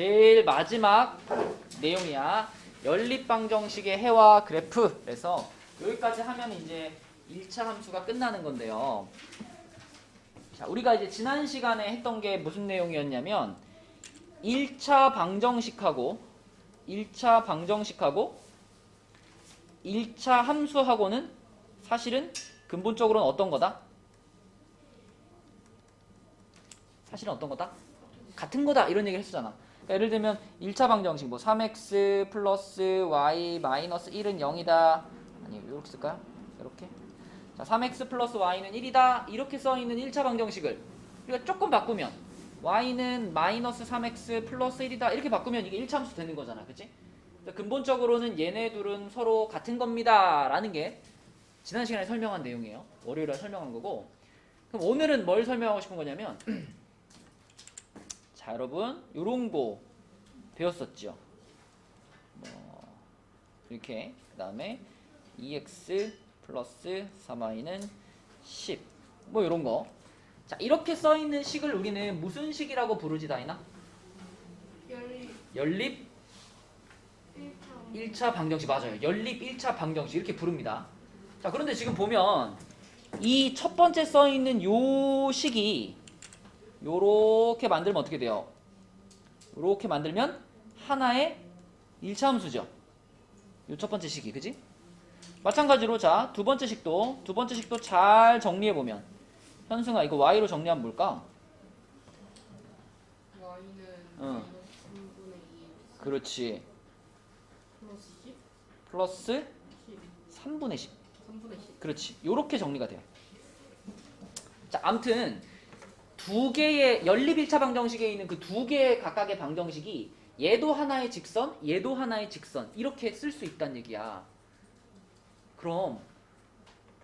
제일 마지막 내용이야. 연립방정식의 해와 그래프. 그래서 여기까지 하면 이제 1차 함수가 끝나는 건데요. 자, 우리가 이제 지난 시간에 했던 게 무슨 내용이었냐면 1차 방정식하고 1차 함수하고는 사실은 근본적으로는 어떤 거다? 사실은 어떤 거다? 같은 거다 이런 얘기를 했었잖아. 그러니까 예를 들면 1차 방정식 뭐 3x 플러스 y 마이너스 1은 0이다. 아니 이렇게 쓸까요? 이렇게. 자, 3x 플러스 y는 1이다. 이렇게 써있는 1차 방정식을 우리가 조금 바꾸면 y는 마이너스 3x 플러스 1이다. 이렇게 바꾸면 이게 1차 함수 되는 거잖아. 그치? 근본적으로는 얘네 둘은 서로 같은 겁니다. 라는 게 지난 시간에 설명한 내용이에요. 월요일에 설명한 거고. 그럼 오늘은 뭘 설명하고 싶은 거냐면 자, 여러분 요런 거 배웠었죠. 이렇게 그 다음에 2x 플러스 3y는 10 뭐 요런 거. 자, 이렇게 써있는 식을 우리는 무슨 식이라고 부르지, 다이나? 연립 1차 방정식. 맞아요. 연립 1차 방정식 이렇게 부릅니다. 자, 그런데 지금 보면 이 첫 번째 써있는 요 식이 요렇게 만들면 어떻게 돼요? 요렇게 만들면 하나의 1차 함수죠. 요 첫 번째 식이, 그지? 마찬가지로 자, 두 번째 식도 잘 정리해보면 현승아 이거 y로 정리하면 뭘까? y는 응. 3분의 2 그렇지. 플러스 10? 플러스 10 3분의 10. 3분의 10 그렇지. 요렇게 정리가 돼요. 자, 암튼 두 개의 연립 1차 방정식에 있는 그 두 개의 각각의 방정식이 얘도 하나의 직선, 얘도 하나의 직선 이렇게 쓸 수 있다는 얘기야. 그럼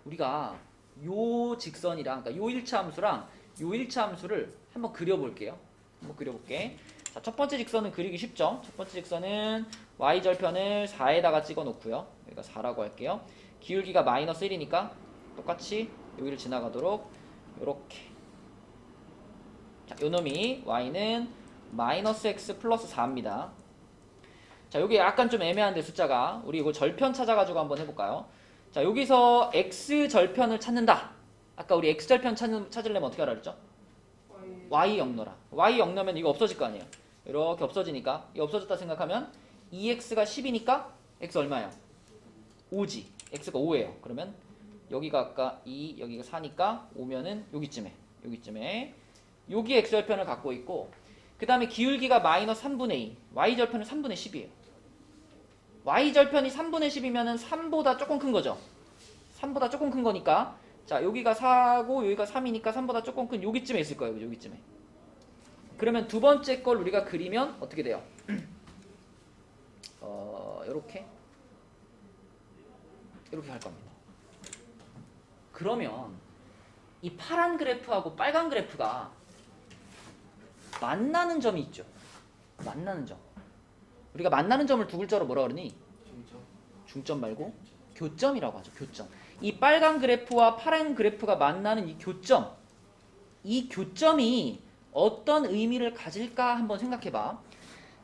우리가 요 직선이랑 그러니까 요 1차 함수랑 요 1차 함수를 한번 그려볼게요. 한번 그려볼게. 자, 첫 번째 직선은 그리기 쉽죠. 첫 번째 직선은 y절편을 4에다가 찍어 놓고요. 여기가 4라고 할게요. 기울기가 마이너스 1이니까 똑같이 여기를 지나가도록 요렇게. 자, 요놈이 y는 마이너스 x 플러스 4입니다. 자, 여기 약간 좀 애매한데 숫자가. 우리 이거 절편 찾아가지고 한번 해볼까요? 자, 여기서 x절편을 찾는다. 아까 우리 x절편 찾으려면 어떻게 하라 그랬죠? y 역넣어라. y 역넣으면 이거 없어질 거 아니에요. 이렇게 없어지니까 이거 없어졌다 생각하면 2x가 10이니까 x 얼마예요? 5지. x가 5예요. 그러면 여기가 아까 2, 여기가 4니까 오면은 여기쯤에 여기 x절편을 갖고 있고 그 다음에 기울기가 마이너스 3분의 2 y절편은 3분의 10이에요. y절편이 3분의 10이면은 3보다 조금 큰 거죠. 3보다 조금 큰 거니까 자, 여기가 4고 여기가 3이니까 3보다 조금 큰 여기쯤에 있을 거예요. 여기쯤에. 그러면 두 번째 걸 우리가 그리면 어떻게 돼요? 요렇게 할 겁니다. 그러면 이 파란 그래프하고 빨간 그래프가 만나는 점이 있죠. 만나는 점. 우리가 만나는 점을 두 글자로 뭐라 그러니? 중점 말고 교점이라고 하죠. 교점. 이 빨간 그래프와 파란 그래프가 만나는 이 교점. 이 교점이 어떤 의미를 가질까 한번 생각해봐.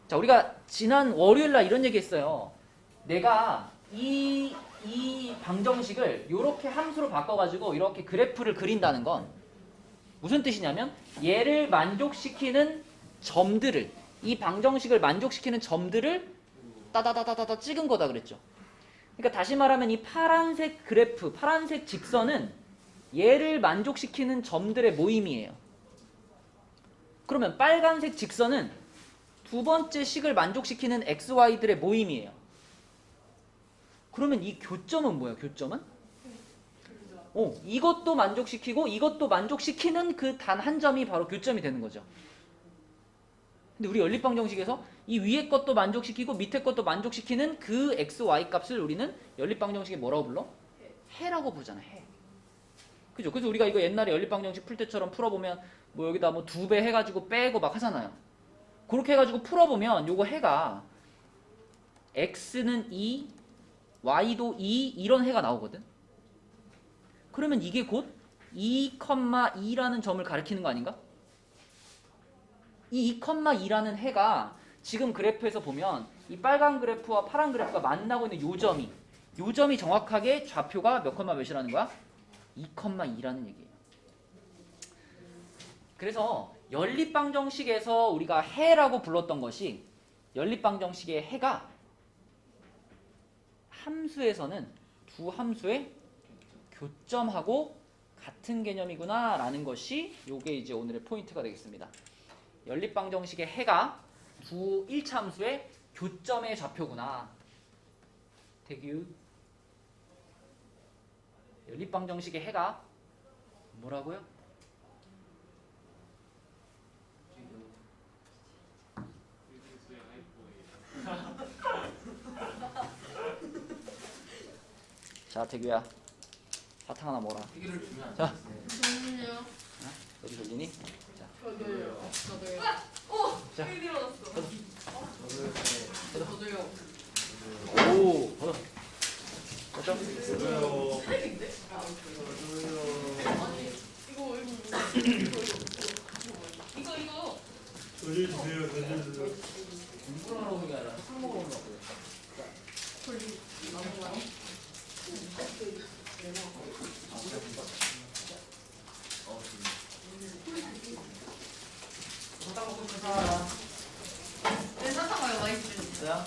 자, 우리가 지난 월요일날 이런 얘기 했어요. 내가 이 방정식을 이렇게 함수로 바꿔가지고 이렇게 그래프를 그린다는 건 무슨 뜻이냐면 얘를 만족시키는 점들을 이 방정식을 만족시키는 점들을 따다다다다다 찍은 거다 그랬죠. 그러니까 다시 말하면 이 파란색 그래프, 파란색 직선은 얘를 만족시키는 점들의 모임이에요. 그러면 빨간색 직선은 두 번째 식을 만족시키는 xy들의 모임이에요. 그러면 이 교점은 뭐야? 교점은? 이것도 만족시키고 이것도 만족시키는 그 단 한 점이 바로 교점이 되는 거죠. 근데 우리 연립방정식에서 이 위에 것도 만족시키고 밑에 것도 만족시키는 그 x, y 값을 우리는 연립방정식에 뭐라고 불러? 해라고 부르잖아. 해. 그죠? 그래서 우리가 이거 옛날에 연립방정식 풀 때처럼 풀어보면 뭐 여기다 뭐 2배 해가지고 빼고 막 하잖아요. 그렇게 해가지고 풀어보면 요거 해가 x는 2, y도 2 이런 해가 나오거든. 그러면 이게 곧 2,2라는 점을 가리키는 거 아닌가? 이 2,2라는 해가 지금 그래프에서 보면 이 빨간 그래프와 파란 그래프가 만나고 있는 요점이 정확하게 좌표가 몇 컴마 몇이라는 거야? 2,2라는 얘기예요. 그래서 연립방정식에서 우리가 해라고 불렀던 것이 연립방정식의 해가 함수에서는 두 함수의 교점하고 같은 개념이구나 라는 것이 요게 이제 오늘의 포인트가 되겠습니다. 연립방정식의 해가 두 1차 함수의 교점의 좌표구나. 대규. 연립방정식의 해가 뭐라고요? 자, 대규야. 사탕 하나 먹어라. 자, 저는요. 어디 돌리니? 자, 저도요. 저도요. 자. 왜 일어났어? 저도요. 오, 받아. 됐죠? 책인데? 아니 이거. 돌려주세요, 돌려주세요. 공부하러 오는 게 아니라 사탕 먹으러 오는 거고요. 돌리. 나무가니? 사탕 먹고 싶은 사람. 내 사탕가요 마이크. 뭐야?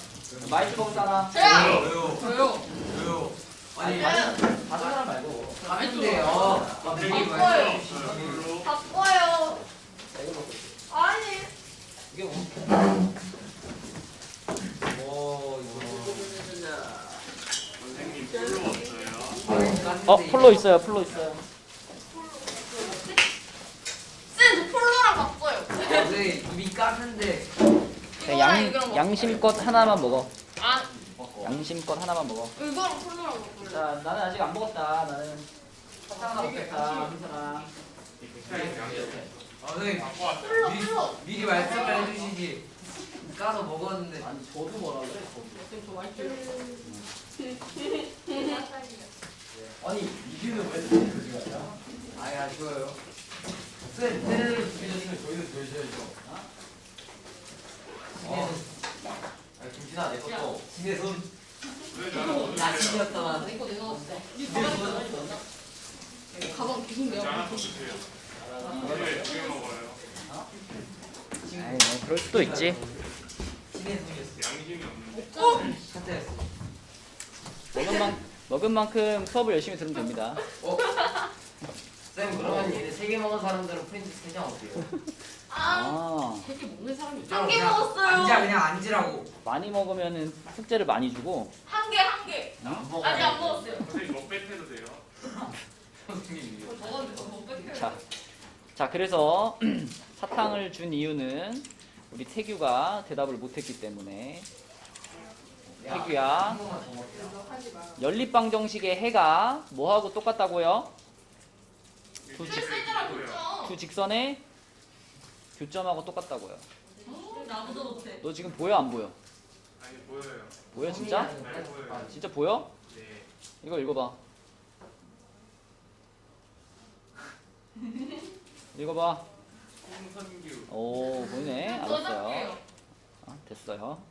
마이크 먹은 사람. 저요. 저요. 왜요? 아니, 다른 사람 말고. 아닌데요. 되게 바꿔요. 별로. 바꿔요. 자, 이거 먹고 있어. 아니. 이게 뭐? 선생님 별로 없어요. 플로 있어요. 플로 있어요. 쌤, 저 폴로랑 바꿔요. 네, 입이 깠는데 이거랑 이거랑 바꿔요. 양심껏 하나만 먹어. 아, 양심껏 하나만 먹어. 이거랑 폴로랑 바꿔요. 자, 나는 아직 안 먹었다. 나는 사탕 하나 먹겠다. 한 사람. 선생님 폴로. 미리 말씀을 해주시지 까서 먹었는데 아니, 저도 뭐라 그래? 저도. 쌤, 저 마이크. 아니 이기는 왜 이렇게 가냐? 아니 아쉬워요 쌤 테레를 준비되시면 저희도 보여줘야죠 김진아 내 것도 진의 손 왜 나랑 야심이었다만 이거 내가 왔어. 가방 계속 내가 하나 더 주세요. 왜 먹어요? 아이, 뭐 그럴 수도 있지. 진의 손이었어 양심이 없는데. 사태였어 먹은 만큼 수업을 열심히 들으면 됩니다. 쌤 그러면 얘네 3개 먹은 사람들은 프린트 3장 어때요? 아, 되게 먹는 사람이 한 개 먹었어요. 앉아 그냥 앉으라고 많이 먹으면은 숙제를 많이 주고. 한 개. 안 먹어 아직 안 먹었어요. 선생님 뭐 빼도 돼요? 선생님 저 먹었는데 저못 뺏겨요. 자, 그래서 사탕을 준 이유는 우리 태규가 대답을 못했기 때문에. 태규야, 한 번만 더 먹자 하지 마. 연립방정식의 해가 뭐하고 똑같다고요? 두 쓸데랑 직선의 교점하고 똑같다고요. 나보다 못해. 너 지금 보여 안 보여? 아니 보여요. 보여 진짜? 네 보여요. 진짜 보여? 네. 이거 읽어봐. 읽어봐. 홍선규. 오, 보이네. 알았어요. 써줄게요. 됐어요.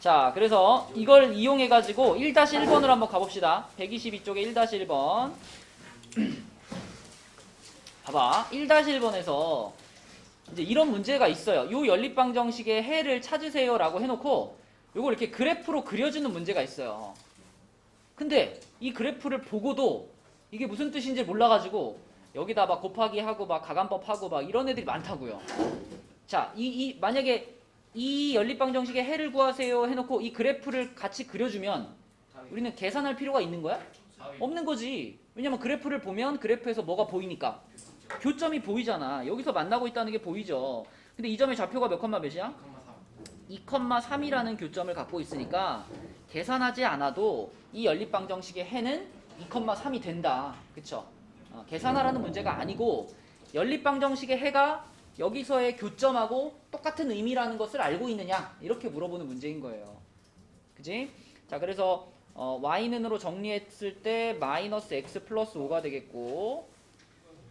자, 그래서 이걸 이용해가지고 1-1번으로 한번 가봅시다. 122쪽에 1-1번. 봐봐. 1-1번에서 이제 이런 문제가 있어요. 요 연립방정식의 해를 찾으세요 라고 해놓고 요걸 이렇게 그래프로 그려주는 문제가 있어요. 근데 이 그래프를 보고도 이게 무슨 뜻인지 몰라가지고 여기다 막 곱하기 하고 막 가간법 하고 막 이런 애들이 많다고요. 자, 만약에 이 연립방정식의 해를 구하세요 해놓고 이 그래프를 같이 그려주면 우리는 계산할 필요가 있는 거야? 없는 거지. 왜냐면 그래프를 보면 그래프에서 뭐가 보이니까 교점이 보이잖아. 여기서 만나고 있다는 게 보이죠. 근데 이 점의 좌표가 몇 컴마 몇이야? 2,3이라는 교점을 갖고 있으니까 계산하지 않아도 이 연립방정식의 해는 2,3이 된다. 그쵸? 계산하라는 문제가 아니고 연립방정식의 해가 여기서의 교점하고 똑같은 의미라는 것을 알고 있느냐 이렇게 물어보는 문제인 거예요. 그지? 자, 그래서 y는으로 정리했을 때 마이너스 x 플러스 5가 되겠고,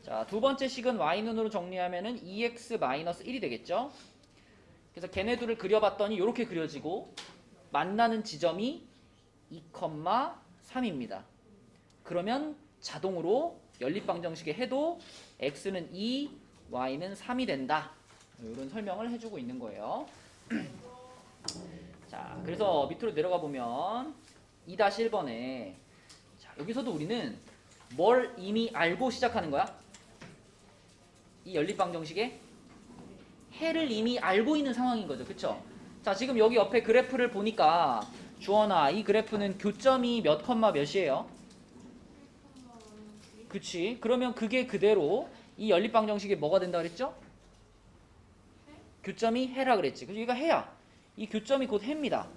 자, 두 번째 식은 y는으로 정리하면은 2x 마이너스 1이 되겠죠. 그래서 걔네들을 그려봤더니 이렇게 그려지고 만나는 지점이 2,3입니다. 그러면 자동으로 연립방정식에 해도 x는 2, y는 3이 된다. 이런 설명을 해주고 있는 거예요. 자, 그래서 밑으로 내려가 보면 2-1번에 자, 여기서도 우리는 뭘 이미 알고 시작하는 거야? 이 연립방정식에 해를 이미 알고 있는 상황인 거죠. 그쵸? 자, 지금 여기 옆에 그래프를 보니까 주원아, 이 그래프는 교점이 몇 컴마 몇이에요? 그치? 그러면 그게 그대로 이 연립방정식이 뭐가 된다 그랬죠? 교점이 해라 그랬지. 그래서 여기가 해야. 이 교점이 곧 해입니다.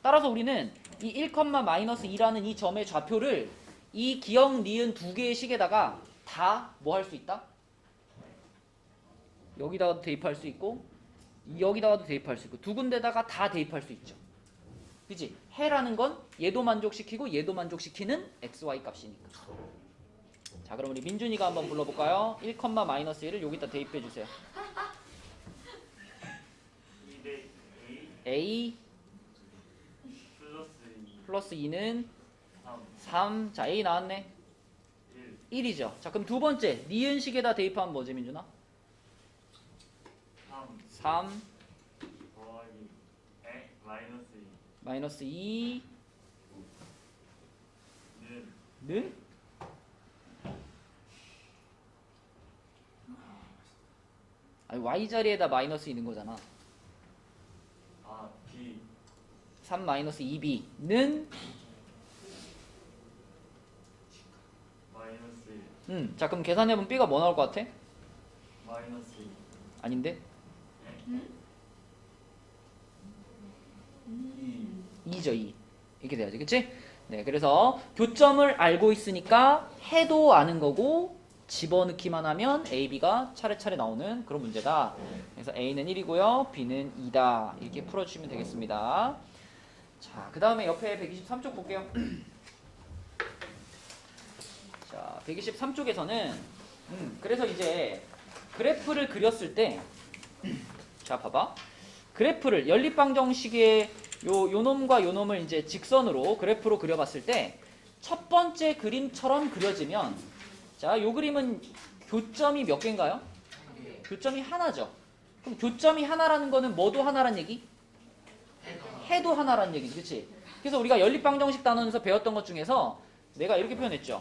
따라서 우리는 이 1,-2라는 이 점의 좌표를 이 기역, 니은 두 개의 식에다가 다 뭐 할 수 있다? 여기다가도 대입할 수 있고 여기다가도 대입할 수 있고 두 군데다가 다 대입할 수 있죠. 그치? 해라는 건 얘도 만족시키고 얘도 만족시키는 xy 값이니까. 자, 그럼 우리 민준이가 한번 불러볼까요? 1,-1을 여기다 대입해 주세요. 2대 a 플러스 2는 3. 자, a 나왔네. 1이죠. 자, 그럼 두 번째 니은식에다 대입하면 뭐지, 민준아? 3 마이너스 2 는? 아니, y 자리에다 마이너스 있는 거잖아. 3 마이너스 2b는? 자, 그럼 계산해보면 b가 뭐 나올 것 같아? 아닌데? 2죠, 2. 이렇게 돼야지, 그치? 네, 그래서 교점을 알고 있으니까 해도 아는 거고 집어넣기만 하면 A, B가 차례차례 나오는 그런 문제다. 그래서 A는 1이고요, B는 2다. 이렇게 풀어주시면 되겠습니다. 자, 그 다음에 옆에 123쪽 볼게요. 자, 123쪽에서는 그래서 이제 그래프를 그렸을 때 자, 봐봐. 그래프를 연립방정식의 요 놈과 요 놈을 이제 직선으로 그래프로 그려봤을 때 첫 번째 그림처럼 그려지면 자, 요 그림은 교점이 몇 개인가요? 교점이 하나죠. 그럼 교점이 하나라는 거는 뭐도 하나란 얘기? 해도 하나란 얘기지, 그치? 그래서 우리가 연립방정식 단원에서 배웠던 것 중에서 내가 이렇게 표현했죠.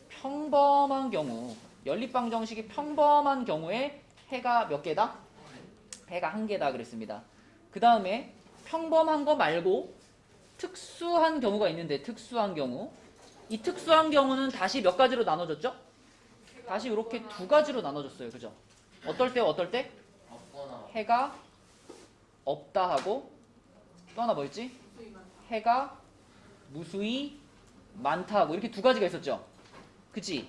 평범한 경우, 연립방정식이 평범한 경우에 해가 몇 개다? 해가 한 개다 그랬습니다. 그 다음에 평범한 거 말고 특수한 경우가 있는데 특수한 경우 이 특수한 경우는 다시 몇 가지로 나눠졌죠? 다시 이렇게 두 가지로 나눠졌어요. 그죠? 어떨 때요? 어떨 때? 해가 없다 하고 또 하나 뭐였지? 해가 무수히 많다 하고 이렇게 두 가지가 있었죠? 그치?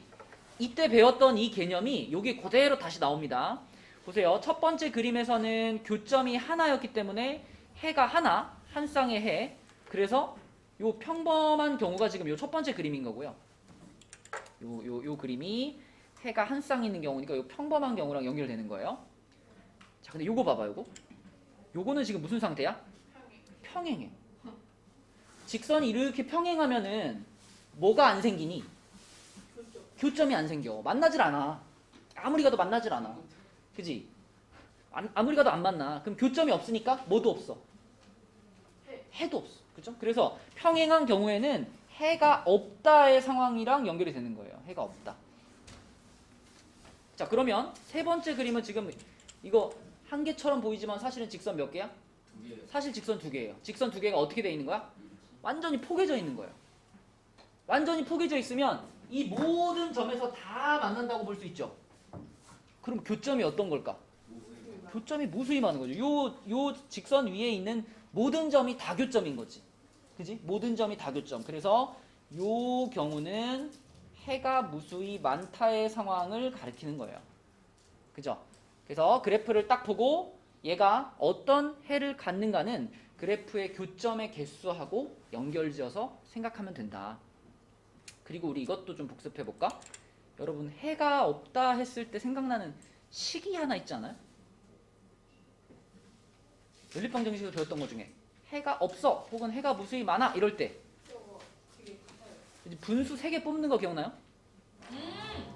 이때 배웠던 이 개념이 여기 그대로 다시 나옵니다. 보세요. 첫 번째 그림에서는 교점이 하나였기 때문에 해가 하나, 한 쌍의 해. 그래서 요 평범한 경우가 지금 요 첫 번째 그림인 거고요. 요 그림이 해가 한 쌍 있는 경우니까 요 평범한 경우랑 연결되는 거예요. 자, 근데 요거 봐봐, 요거는 지금 무슨 상태야? 평행해. 직선이 이렇게 평행하면은 뭐가 안 생기니? 교점이 안 생겨. 만나질 않아. 아무리 가도 만나질 않아. 그지? 아무리 가도 안 만나. 그럼 교점이 없으니까 뭐도 없어. 해도 없어. 그죠? 그래서 평행한 경우에는 해가 없다의 상황이랑 연결이 되는 거예요. 해가 없다. 자, 그러면 세 번째 그림은 지금 이거 한 개처럼 보이지만 사실은 직선 몇 개야? 사실 직선 두 개예요. 직선 두 개가 어떻게 돼 있는 거야? 완전히 포개져 있는 거예요. 완전히 포개져 있으면 이 모든 점에서 다 만난다고 볼 수 있죠. 그럼 교점이 어떤 걸까? 교점이 무수히 많은 거죠. 요 직선 위에 있는 모든 점이 다 교점인 거지. 그지? 모든 점이 다 교점. 그래서 요 경우는 해가 무수히 많다의 상황을 가리키는 거예요. 그죠? 그래서 그래프를 딱 보고 얘가 어떤 해를 갖는가는 그래프의 교점의 개수하고 연결지어서 생각하면 된다. 그리고 우리 이것도 좀 복습해 볼까? 여러분, 해가 없다 했을 때 생각나는 식이 하나 있지 않아요? 연립방정식에서 배웠던 것 중에 해가 없어 혹은 해가 무수히 많아 이럴 때 저거 되게 같아요. 이제 분수 3개 뽑는 거 기억나요?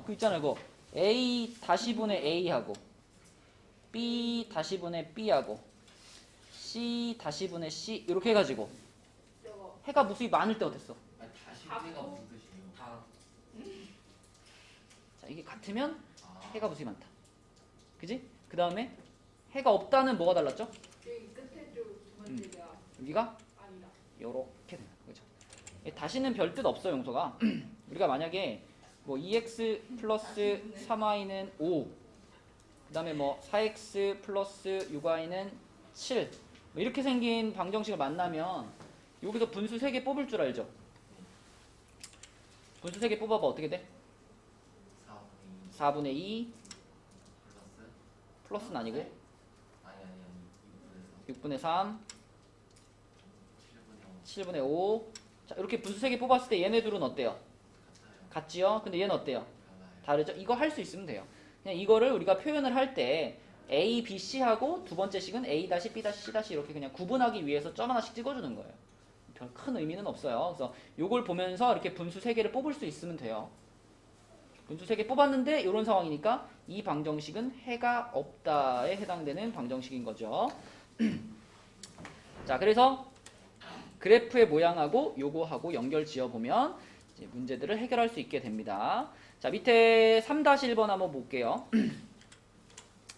그 있잖아요. 그거 a 다시 분의 a하고 b 다시 분의 b하고 c 다시 분의 c 이렇게 해가지고 저거 해가 무수히 많을 때 어땠어? 아니 다시 때가 무슨 뜻이에요? 다 자, 이게 같으면 아, 해가 무수히 많다. 그지? 그 다음에 해가 없다는 뭐가 달랐죠? 여기 끝에 쪽 두 번째가 여기가 아니다. 요렇게 되는 거죠. 다시는 별 뜻 없어 용서가. 우리가 만약에 뭐 2x 플러스 3y는 5, 그 다음에 뭐 4x 플러스 6y는 7, 뭐 이렇게 생긴 방정식을 만나면 여기서 분수 3개 뽑을 줄 알죠? 분수 3개 뽑아봐 어떻게 돼? 4분의 2 4분의 2 플러스 플러스는 아니고 아니 6분의 3, 7분의 5 7분의 5. 자, 이렇게 분수 3개 뽑았을 때 얘네 둘은 어때요? 같아요. 같지요? 근데 얘는 어때요? 달라요. 다르죠? 이거 할 수 있으면 돼요. 그냥 이거를 우리가 표현을 할 때 A, B, C하고 두 번째 식은 A-, B-, C- 이렇게 그냥 구분하기 위해서 점 하나씩 찍어주는 거예요. 별 큰 의미는 없어요. 그래서 요걸 보면서 이렇게 분수 3개를 뽑을 수 있으면 돼요. 분수 3개 뽑았는데 이런 상황이니까 이 방정식은 해가 없다에 해당되는 방정식인 거죠. 자, 그래서 그래프의 모양하고 요거하고 연결 지어보면 이제 문제들을 해결할 수 있게 됩니다. 자, 밑에 3-1번 한번 볼게요.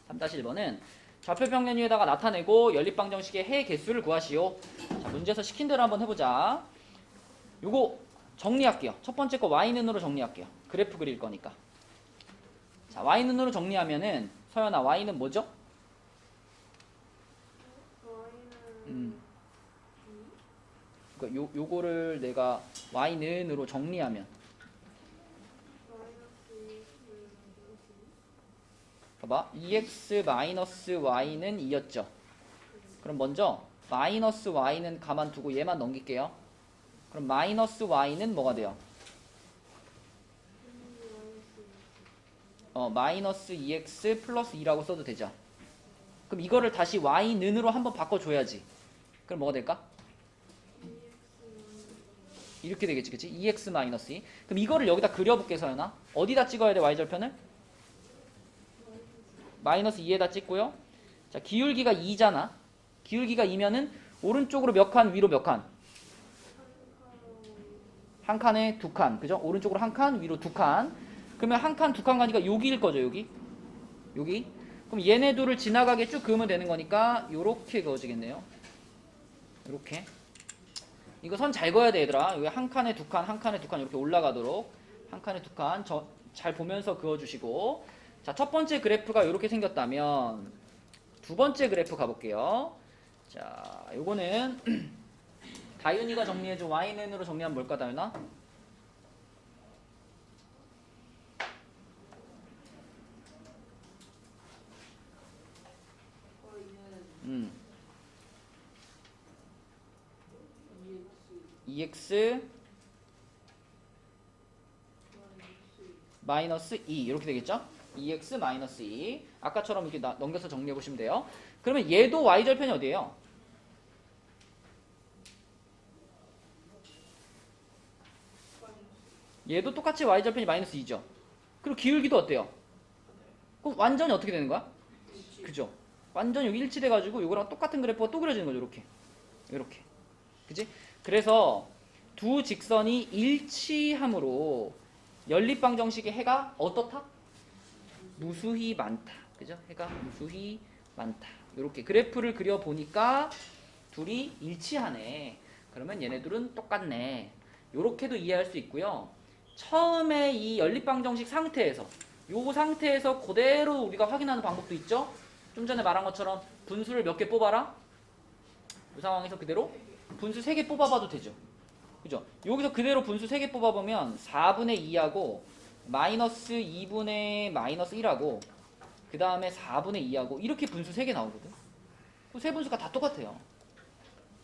3-1번은 좌표 평면 위에다가 나타내고 연립방정식의 해 개수를 구하시오. 자, 문제에서 시킨 대로 한번 해보자. 요거 정리할게요. 첫 번째 거 y는으로 정리할게요. 그래프 그릴 거니까. 자, y는으로 정리하면은 서연아 y는 뭐죠? 그러니까 요거를 내가 y는으로 정리하면 봐봐 2x 마이너스 y는 2였죠. 그럼 먼저 마이너스 y는 가만두고 얘만 넘길게요. 그럼 마이너스 y는 뭐가 돼요? 마이너스 2x 플러스 2라고 써도 되죠. 그럼 이거를 다시 y는으로 한번 바꿔줘야지. 그럼 뭐가 될까? 이렇게 되겠지, 그치? 2x 마이너스 2. 그럼 이거를 여기다 그려볼게, 서연아. 어디다 찍어야 돼, y절편을? 마이너스 2에다 찍고요. 자, 기울기가 2잖아. 기울기가 2면은 오른쪽으로 몇 칸, 위로 몇 칸? 한 칸에 두 칸, 그죠? 오른쪽으로 한 칸, 위로 두 칸. 그러면 한 칸, 두 칸 가니까 여기일 거죠, 여기? 여기? 그럼 얘네 둘을 지나가게 쭉 그으면 되는 거니까 요렇게 그어지겠네요. 요렇게. 이거 선 잘 그어야 돼, 얘들아. 여기 한 칸에 두 칸, 한 칸에 두 칸 이렇게 올라가도록 한 칸에 두 칸 잘 보면서 그어주시고. 자, 첫 번째 그래프가 이렇게 생겼다면 두 번째 그래프 가볼게요. 자, 요거는 다윤이가 정리해줘. y는으로 정리하면 뭘까, 다윤아? 거의는 2x 마이너스 2 이렇게 되겠죠? 2x 마이너스 2 아까처럼 이렇게 넘겨서 정리해 보시면 돼요. 그러면 얘도 y절편이 어디예요? 얘도 똑같이 y절편이 마이너스 2죠. 그리고 기울기도 어때요? 그럼 완전히 어떻게 되는 거야? 그죠? 완전히 여기 일치돼가지고 이거랑 똑같은 그래프가 또 그려지는 거죠. 이렇게 이렇게 그지? 그래서 두 직선이 일치함으로 연립방정식의 해가 어떻다? 무수히 많다. 그죠? 해가 무수히 많다. 이렇게 그래프를 그려보니까 둘이 일치하네. 그러면 얘네들은 똑같네. 이렇게도 이해할 수 있고요. 처음에 이 연립방정식 상태에서 요 상태에서 그대로 우리가 확인하는 방법도 있죠. 좀 전에 말한 것처럼 분수를 몇 개 뽑아라. 이 상황에서 그대로 분수 3개 뽑아봐도 되죠. 그죠? 여기서 그대로 분수 3개 뽑아보면 4분의 2하고 마이너스 2분의 마이너스 1하고 그 다음에 4분의 2하고 이렇게 분수 3개 나오거든. 그 세 분수가 다 똑같아요.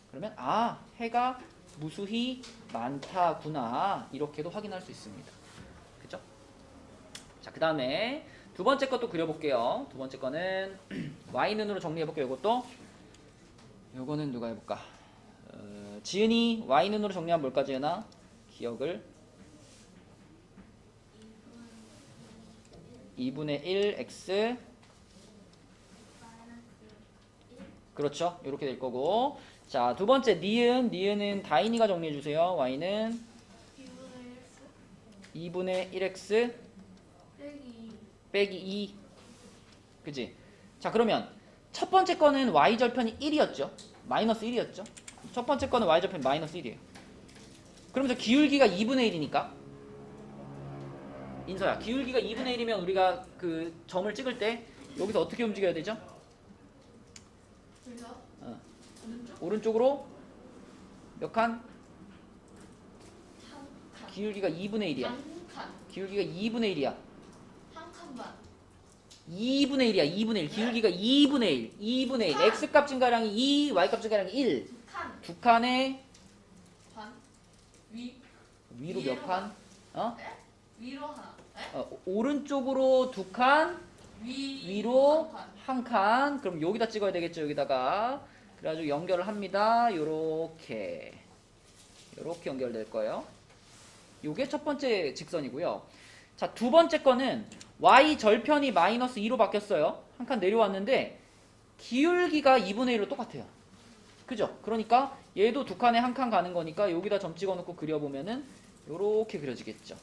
그러면 아, 해가 무수히 많다구나 이렇게도 확인할 수 있습니다. 그죠? 자, 그 다음에 두 번째 것도 그려볼게요. 두 번째 거는 y는으로 정리해볼게요. 이것도 요거는 누가 해볼까? 지은이 y는으로 정리하면 뭘까 지은아? 기억을 2분의 1 x 그렇죠. 이렇게 될 거고 자 두번째 니은은 다인이가 정리해주세요. y는 2분의 1x 빼기 2 그지? 자 그러면 첫 번째 거는 y절편이 1이었죠. 마이너스 1이었죠. 첫 번째 거는 y절편이 마이너스 1이에요. 그러면서 기울기가 2분의 1이니까 인서야 기울기가 2분의 1이면 우리가 그 점을 찍을 때 여기서 어떻게 움직여야 되죠? 오른쪽으로 몇 칸? 기울기가 2분의 1이야. 기울기가 2분의 1이야. 한 칸만. 2분의 1이야. 2분의 1. 기울기가 2분의 1. 2분의 1. x값 증가량이 2, y값 증가량이 1. 칸. 두 칸에 반. 위. 위로 몇 칸? 어? 위로 하나. 오른쪽으로 두 칸, 위로 한 칸. 한 칸. 그럼 여기다 찍어야 되겠죠. 여기다가. 그래가지고 연결을 합니다. 요렇게 연결될 거예요. 요게 첫 번째 직선이고요. 자, 두 번째 거는 y 절편이 마이너스 2로 바뀌었어요. 한 칸 내려왔는데 기울기가 2분의 1로 똑같아요. 그죠? 그러니까 얘도 두 칸에 한 칸 가는 거니까 여기다 점 찍어놓고 그려보면은 요렇게 그려지겠죠.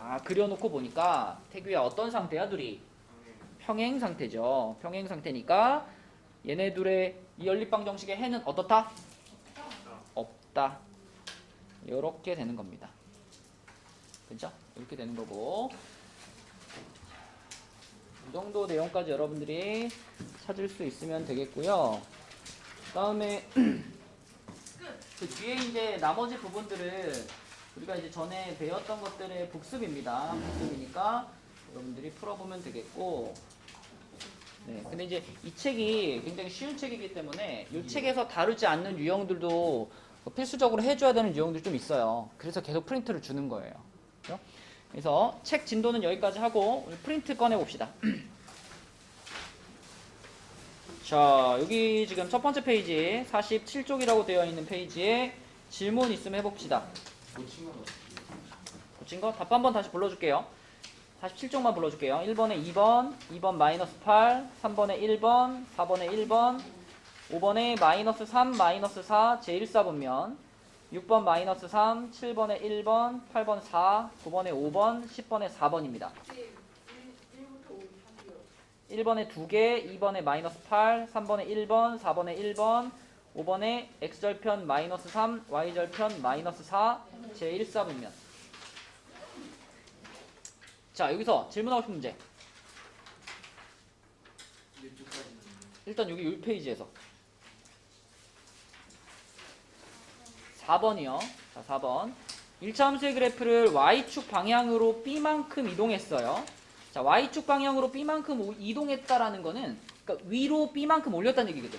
아, 그려놓고 보니까 태규야 어떤 상태야 둘이? 평행 상태죠. 평행 상태니까 얘네 둘의 이 연립방정식의 해는 어떻다? 없다. 이렇게 되는 겁니다. 그죠? 이렇게 되는 거고 이 정도 내용까지 여러분들이 찾을 수 있으면 되겠고요. 다음에 그 뒤에 이제 나머지 부분들을 우리가 이제 전에 배웠던 것들의 복습입니다. 복습이니까 여러분들이 풀어보면 되겠고 네, 근데 이제 이 책이 굉장히 쉬운 책이기 때문에 이 책에서 다루지 않는 유형들도 필수적으로 해줘야 되는 유형들이 좀 있어요. 그래서 계속 프린트를 주는 거예요. 그렇죠? 그래서 책 진도는 여기까지 하고 우리 프린트 꺼내봅시다. 자, 여기 지금 첫 번째 페이지 47쪽이라고 되어 있는 페이지에 질문 있으면 해봅시다. 고친 거? 답 한번 다시 불러줄게요. 47쪽만 불러줄게요. 1번에 2번, 2번 마이너스 8, 3번에 1번, 4번에 1번, 5번에 마이너스 3, 마이너스 4, 제1사분면 6번 마이너스 3, 7번에 1번, 8번 4, 9번에 5번, 10번에 4번입니다. 1부터 5 할게요. 1번에 2개, 2번에 마이너스 8, 3번에 1번, 4번에 1번, 5번에 x절편 마이너스 3, y절편 마이너스 4, 제1사분면. 자, 여기서 질문하고 싶은 문제. 일단 여기 1페이지에서 4번이요. 자, 4번. 1차 함수의 그래프를 y축 방향으로 b만큼 이동했어요. 자, y축 방향으로 b만큼 이동했다라는 거는 그러니까 위로 b만큼 올렸다는 얘기거든.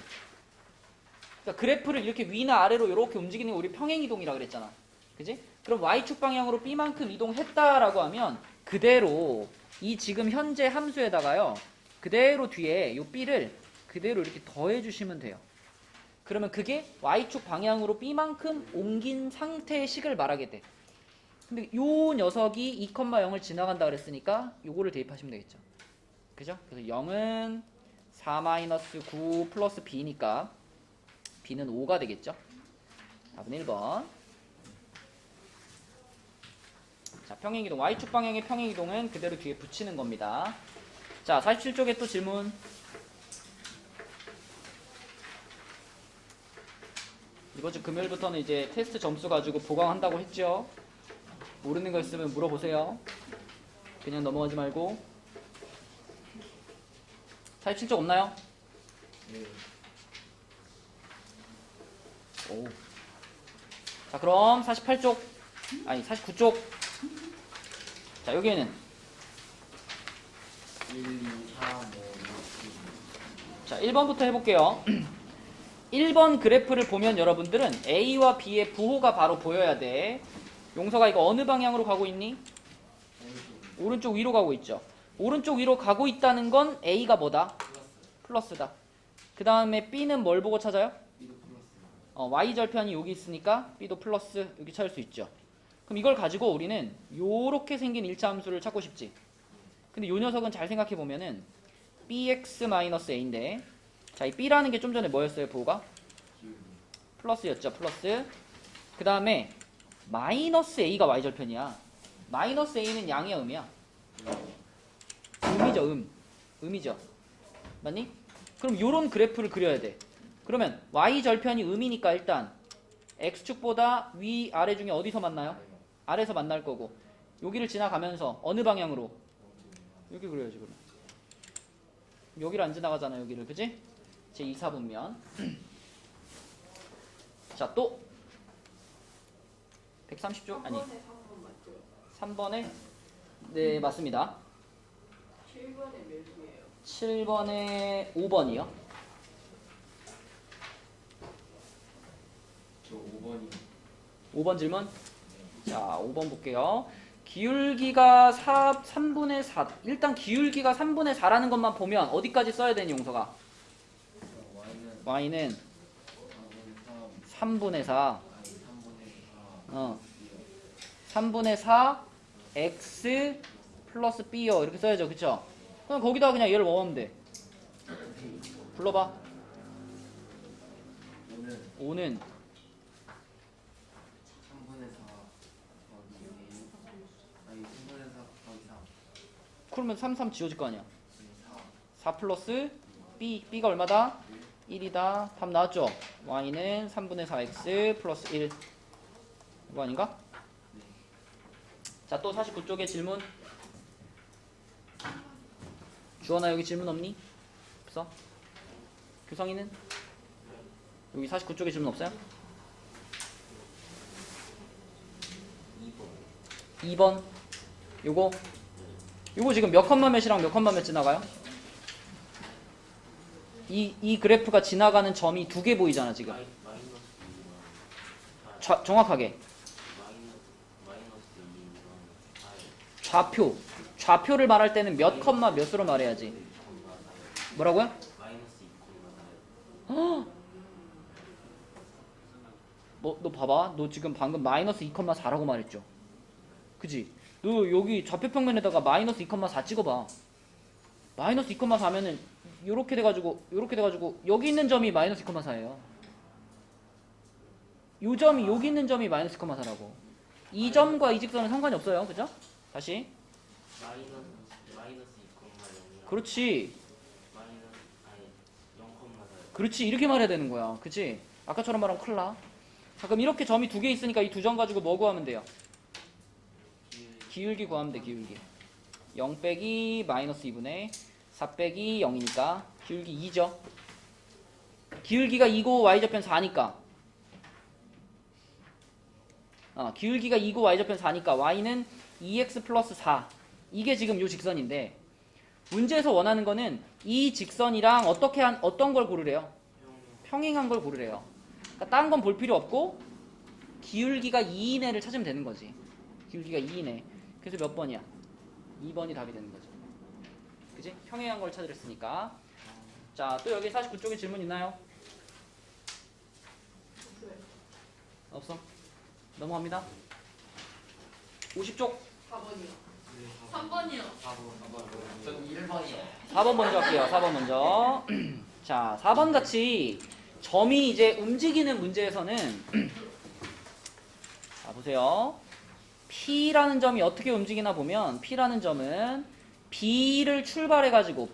그러니까 그래프를 이렇게 위나 아래로 이렇게 움직이는 거 우리 평행 이동이라 그랬잖아. 그지? 그럼 y축 방향으로 b만큼 이동했다라고 하면 그대로 이 지금 현재 함수에다가요. 그대로 뒤에 이 b를 그대로 이렇게 더해 주시면 돼요. 그러면 그게 y축 방향으로 b만큼 옮긴 상태의 식을 말하게 돼. 근데 요 녀석이 2,0을 지나간다 그랬으니까 요거를 대입하시면 되겠죠. 그죠? 그래서 0은 4-9 플러스 b니까 b는 5가 되겠죠. 답은 1번. 자, 평행이동, y축 방향의 평행이동은 그대로 뒤에 붙이는 겁니다. 자, 47쪽에 또 질문. 이번 주 금요일부터는 이제 테스트 점수 가지고 보강한다고 했죠. 모르는 거 있으면 물어보세요. 그냥 넘어가지 말고. 47쪽 없나요? 네. 오. 자, 그럼 48쪽, 아니 49쪽. 자, 여기에는 1, 2, 3, 5, 6, 7. 자, 1번부터 해볼게요. 1번 그래프를 보면 여러분들은 A와 B의 부호가 바로 보여야 돼. 용서가 이거 어느 방향으로 가고 있니? 오른쪽 위로 가고 있죠. 오른쪽 위로 가고 있다는 건 A가 뭐다? 플러스다. 그 다음에 B는 뭘 보고 찾아요? B도 플러스. Y절편이 여기 있으니까 B도 플러스 여기 찾을 수 있죠. 그럼 이걸 가지고 우리는 요렇게 생긴 일차함수를 찾고 싶지. 근데 요 녀석은 잘 생각해 보면은 bx-a인데, 자, 이 b라는 게 좀 전에 뭐였어요? 부호가 플러스였죠. 플러스. 그 다음에 마이너스 a가 y절편이야. 마이너스 a는 양이야, 음이야? 음이죠. 음이죠. 맞니? 그럼 요런 그래프를 그려야 돼. 그러면 y절편이 음이니까 일단 x축보다 위 아래 중에 어디서 만나요? 아래에서 만날 거고, 여기를 지나가면서 어느 방향으로? 여기 그려야지. 그러면 여기를 안 지나가잖아. 여기를. 그지? 제 2, 4분면. 자, 또 130쪽? 아니 3번에 3번 맞죠? 3번에 네 맞습니다. 7번에 몇이에요? 7번에 5번이요. 저 5번이 5번 질문. 자, 5번 볼게요. 기울기가 3분의 4. 일단 기울기가 3분의 4라는 것만 보면 어디까지 써야 되니, 용서가? Y는 y는 4분의 3, 3분의 4. 아니 3분의 4. 3분의 4 x 플러스 b요. 이렇게 써야죠. 그쵸? 그럼 거기다가 그냥 얘를 뭐 하면 돼? 불러봐. 오는 5는 3분의 4 더하기 A. 아니 3분의 4 더하기 3. 그러면 3, 3 지워질 거 아니야. 4. 4 플러스 b가 얼마다? 1이다. 답 나왔죠? y는 3분의 4x 플러스 1. 이거 아닌가? 자, 또 49쪽에 질문. 주원아, 여기 질문 없니? 없어? 규성이는? 여기 49쪽에 질문 없어요? 2번. 요거 지금 몇 컴마 몇이랑 몇 컴마 몇 지나가요? 이 그래프가 지나가는 점이 두 개 보이잖아, 지금. 정확하게. 좌표를 말할 때는 몇 컴마 몇으로 말해야지. 뭐라고요? 너 봐봐. 너 지금 방금 마이너스 2,4라고 말했죠. 그지? 너 여기 좌표평면에다가 마이너스 2,4 찍어봐. 마이너스 2,4면은 요렇게 돼가지고 여기 있는 점이 마이너스 2,4예요. 요 점이 여기 있는 점이 마이너스 2,4라고. 이 점과 이 직선은 상관이 없어요. 그죠? 다시. 마이너스 2,0이랑 그렇지. 마이너스 아니 0,4. 그렇지. 이렇게 말해야 되는 거야. 그치? 아까처럼 말하면 큰일 나. 자, 그럼 이렇게 점이 두 개 있으니까 이 두 점 가지고 뭐 구하면 돼요? 기울기 구하면 돼. 기울기. 0 빼기 마이너스 2분의 4 빼기 0이니까 기울기 2죠. 기울기가 2고 y좌편 4니까 기울기가 2고 y좌편 4니까 y는 2x 플러스 4. 이게 지금 요 직선인데, 문제에서 원하는 거는 이 직선이랑 어떤 걸 고르래요? 평행한 걸 고르래요. 그러니까 딴 건 볼 필요 없고 기울기가 2 이내를 찾으면 되는 거지. 기울기가 2 이내. 그래서 몇 번이야? 2번이 답이 되는 거죠. 그지? 평행한 걸 찾으랬으니까. 자, 또 여기 49쪽에 질문 있나요? 없어? 넘어갑니다. 50쪽 4번이요. 3번이요. 4번 1번이요. 4번 먼저 할게요. 4번 먼저. 자, 4번 같이 점이 이제 움직이는 문제에서는 자, 보세요. P라는 점이 어떻게 움직이나 보면, P라는 점은 B를 출발해 가지고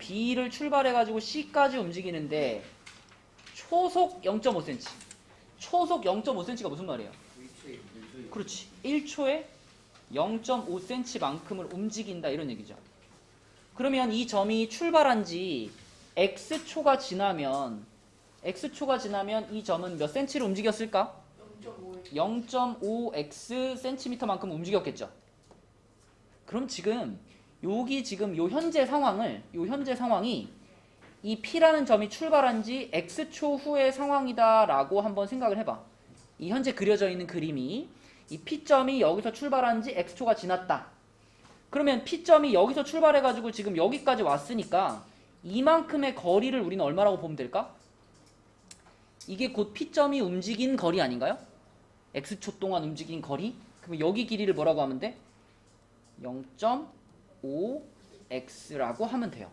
C까지 움직이는데 초속 0.5cm. 초속 0.5cm가 무슨 말이에요? 1초에 그렇지. 1초에 0.5cm만큼을 움직인다, 이런 얘기죠. 그러면 이 점이 출발한 지 x초가 지나면 이 점은 몇 cm를 움직였을까? 0.5x cm만큼 움직였겠죠. 그럼 지금 요 현재 상황이 이 P라는 점이 출발한 지 x초 후의 상황이다라고 한번 생각을 해봐. 이 현재 그려져 있는 그림이 이 P점이 여기서 출발한 지 x초가 지났다. 그러면 P점이 여기서 출발해가지고 지금 여기까지 왔으니까 이만큼의 거리를 우리는 얼마라고 보면 될까? 이게 곧 P점이 움직인 거리 아닌가요? X초 동안 움직인 거리? 그럼 여기 길이를 뭐라고 하면 돼? 0.5x라고 하면 돼요.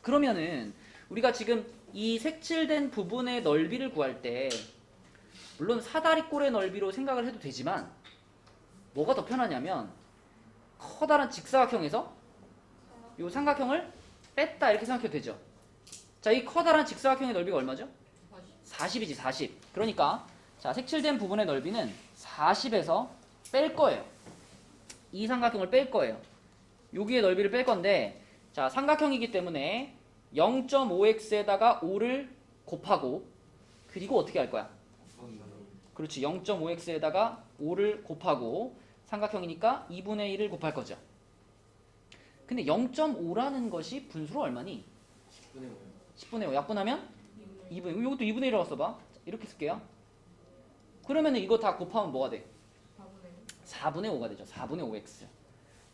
그러면은 우리가 지금 이 색칠된 부분의 넓이를 구할 때 물론 사다리꼴의 넓이로 생각을 해도 되지만 뭐가 더 편하냐면 커다란 직사각형에서 이 삼각형을 뺐다 이렇게 생각해도 되죠. 자, 이 커다란 직사각형의 넓이가 얼마죠? 40이지 40. 그러니까 자, 색칠된 부분의 넓이는 40에서 뺄 거예요. 이 삼각형을 뺄 거예요. 여기의 넓이를 뺄 건데 자, 삼각형이기 때문에 0.5x에다가 5를 곱하고 그리고 어떻게 할 거야? 그렇지. 0.5x에다가 5를 곱하고 삼각형이니까 2분의 1을 곱할 거죠. 근데 0.5라는 것이 분수로 얼마니? 10분의 5요. 10분의 5 약분하면 2분의 5. 이것도 2분의 1이라고 써봐. 이렇게 쓸게요. 그러면 이거 다 곱하면 뭐가 돼? 4분의 5가 되죠. 4분의 5x.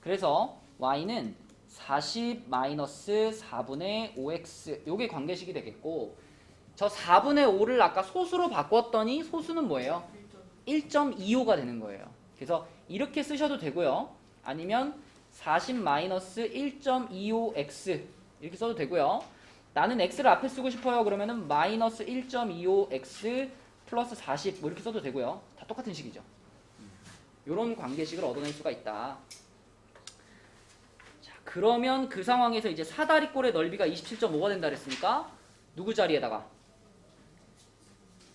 그래서 y는 40 마이너스 4분의 5x 요게 관계식이 되겠고 저 4분의 5를 아까 소수로 바꿨더니 소수는 뭐예요? 1.25가 되는 거예요. 그래서 이렇게 쓰셔도 되고요. 아니면 40 마이너스 1.25x 이렇게 써도 되고요. 나는 x를 앞에 쓰고 싶어요. 그러면은 마이너스 1.25x 플러스 40 뭐 이렇게 써도 되고요. 다 똑같은 식이죠. 이런 관계식을 얻어낼 수가 있다. 자, 그러면 그 상황에서 이제 사다리꼴의 넓이가 27.5가 된다 그랬으니까 누구 자리에다가?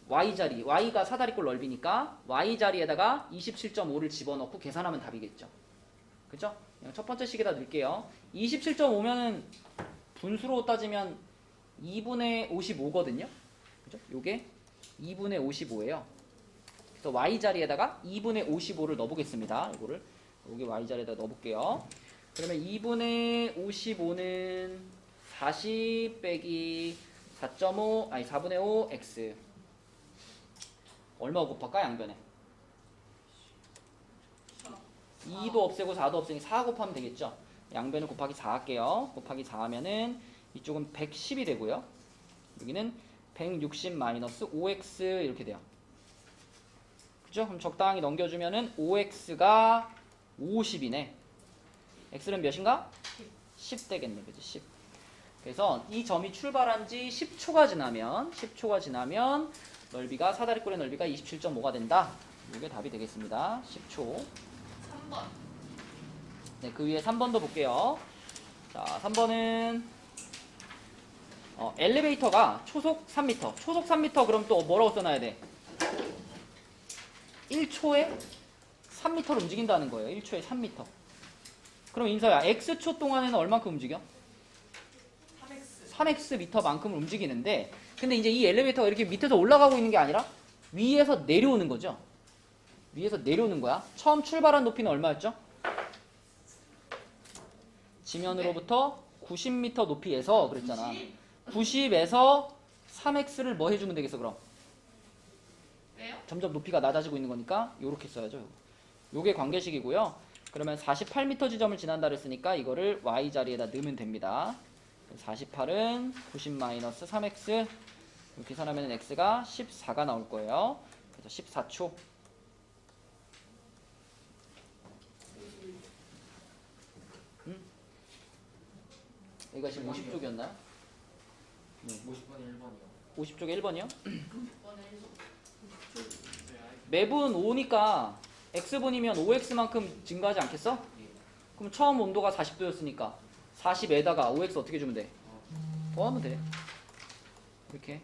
y자리, y가 사다리꼴 넓이니까 y자리에다가 27.5를 집어넣고 계산하면 답이겠죠. 그죠? 그냥 첫 번째 식에다 넣을게요. 27.5면은 분수로 따지면 2분의 55거든요. 그죠? 요게 2분의 55예요. 그래서 y자리에다가 2분의 55를 넣어보겠습니다. 이거를 여기 y자리에다 넣어볼게요. 그러면 2분의 55는 40 빼기 4.5 아니 4분의 5 x 얼마 곱할까 양변에? 2도 없애고 4도 없애니 4 곱하면 되겠죠. 양변을 곱하기 4 할게요. 곱하기 4 하면은 이쪽은 110이 되고요. 여기는 160 마이너스 5x 이렇게 돼요. 그죠? 그럼 적당히 넘겨주면은 5x가 50이네. x는 몇인가? 10 되겠네. 그지? 10. 그래서 이 점이 출발한 지 10초가 지나면 넓이가 사다리꼴의 넓이가 27.5가 된다. 이게 답이 되겠습니다. 10초. 3번. 네, 그 위에 3번도 볼게요. 자, 3번은 엘리베이터가 초속 3m. 초속 3m 그럼 또 뭐라고 써놔야 돼? 1초에 3m를 움직인다는 거예요. 1초에 3m. 그럼 인서야, x초 동안에는 얼만큼 움직여? 3x 미터만큼을 움직이는데 근데 이제 이 엘리베이터가 이렇게 밑에서 올라가고 있는 게 아니라 위에서 내려오는 거죠. 위에서 내려오는 거야. 처음 출발한 높이는 얼마였죠? 지면으로부터 90m 높이에서 그랬잖아. 90에서 3x를 뭐 해주면 되겠어 그럼? 왜요? 점점 높이가 낮아지고 있는 거니까 요렇게 써야죠. 요게 관계식이고요. 그러면 48m 지점을 지난다 그랬으니까 이거를 y자리에다 넣으면 됩니다. 48은 90 마이너스 3x 이렇게 계산하면 x가 14가 나올 거예요. 그래서 14초. 여기가 지금 50쪽이었나요? 네. 50분의 1번이요. 50쪽에 1번이요? 6번에 매분 5니까 x분이면 5x만큼 증가하지 않겠어? 그럼 처음 온도가 40도였으니까 40에다가 5x 어떻게 주면 돼? 더하면 돼. 이렇게.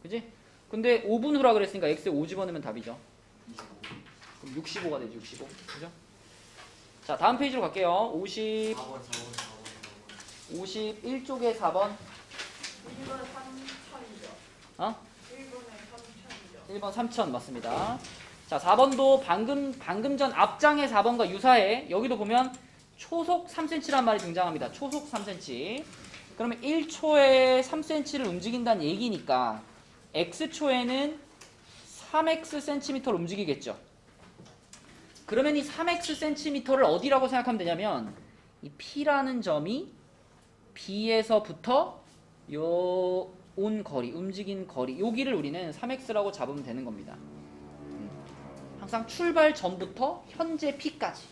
그지? 근데 5분 후라 그랬으니까 x에 5 집어넣으면 답이죠. 25. 그럼 65가 되지 65. 그죠? 자, 다음 페이지로 갈게요. 4번. 51쪽에 4번. 1번 3천이죠. 어? 1번에 3천이죠. 1번 3000 맞습니다. 자, 4번도 방금 전 앞장의 4번과 유사해. 여기도 보면 초속 3cm란 말이 등장합니다. 초속 3cm. 그러면 1초에 3cm를 움직인다는 얘기니까 x초에는 3x cm를 움직이겠죠. 그러면 이 3x cm를 어디라고 생각하면 되냐면 이 P라는 점이 B에서부터 요 온 거리, 움직인 거리, 여기를 우리는 3x라고 잡으면 되는 겁니다. 항상 출발 전부터 현재 p까지,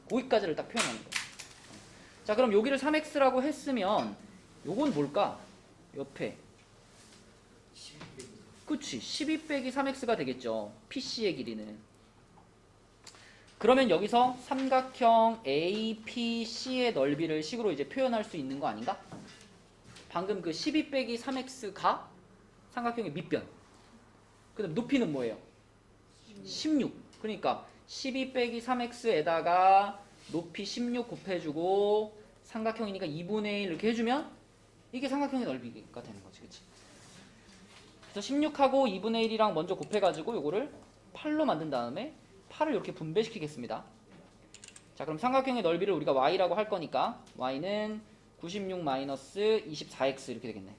거기까지를 딱 표현하는 거예요. 자, 그럼 여기를 3x라고 했으면 요건 뭘까? 옆에 그치, 12 빼기 3x가 되겠죠. PC의 길이는. 그러면 여기서 삼각형 APC의 넓이를 식으로 이제 표현할 수 있는 거 아닌가? 방금 그 12 빼기 3x가 삼각형의 밑변. 그 다음 높이는 뭐예요? 16. 그러니까 12 빼기 3x에다가 높이 16 곱해주고 삼각형이니까 2분의 1 이렇게 해주면 이게 삼각형의 넓이가 되는 거지. 그치? 그래서 16하고 2분의 1이랑 먼저 곱해가지고 요거를 8로 만든 다음에 8을 이렇게 분배시키겠습니다. 자, 그럼 삼각형의 넓이를 우리가 y라고 할 거니까 y는 96 마이너스 24x 이렇게 되겠네.